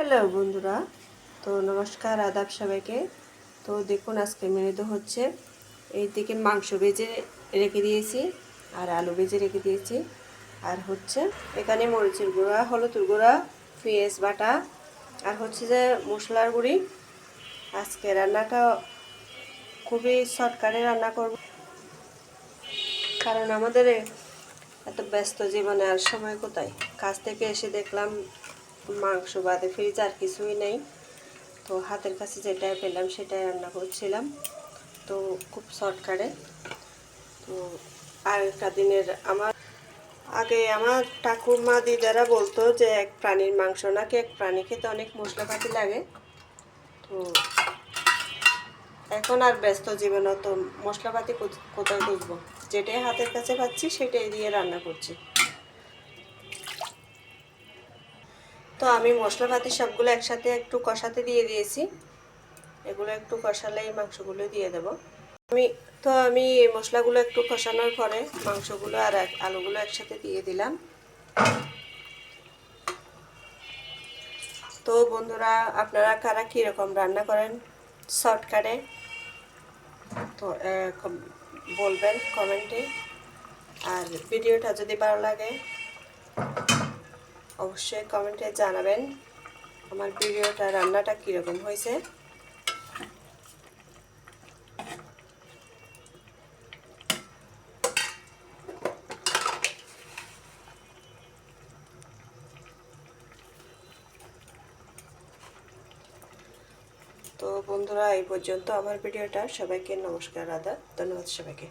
Hello বন্ধুরা, তো নমস্কার আদাব সবাইকে। তো দেখুন আজকে মেনুতে হচ্ছে এইদিকে মাংস ভেজে রেখে দিয়েছি আর আলু ভেজে রেখে দিয়েছি, আর হচ্ছে এখানে মরিচের গুঁড়া, হলুদের গুঁড়া, পেঁয়াজ বাটা আর হচ্ছে যে মশলার গুঁড়ি। আজকে রান্নাটা খুবই শর্টকাটে রান্না করব, কারণ আমাদের এত ব্যস্ত জীবনে আর সময় কোথায়। কাজ থেকে এসে দেখলাম মাংস বাদে ফ্রিজ আর কিছুই নেই, তো হাতের কাছে যেটাই পেলাম সেটাই রান্না করছিলাম। তো খুব শর্টকাটে। তো আগেকার দিনের আমার ঠাকুমা দিদারা বলতো যে এক প্রাণীর মাংস নাকি এক প্রাণী খেতে অনেক মশলাপাতি লাগে। তো এখন আর ব্যস্ত জীবনে তো মশলাপাতি কোথায় খুঁজবো, যেটাই হাতের কাছে পাচ্ছি সেটাই দিয়ে রান্না করছি। তো আমি মশলাপাতি সবগুলো একসাথে একটু কষাতে দিয়ে দিয়েছি। এগুলো একটু কষালেই মাংসগুলো দিয়ে দেব। আমি মশলাগুলো একটু কষানোর পরে মাংসগুলো আর আলুগুলো একসাথে দিয়ে দিলাম। তো বন্ধুরা, আপনারা কারা কীরকম রান্না করেন শর্টকাটে, তো বলবেন কমেন্টে। আর ভিডিওটা যদি ভালো লাগে অবশ্যই কমেন্টে জানাবেন আমার ভিডিওটা রান্নাটা কীরকম হয়েছে। তো বন্ধুরা, এই পর্যন্ত আমার ভিডিওটা। সবাইকে নমস্কার, আদাব, ধন্যবাদ সবাইকে।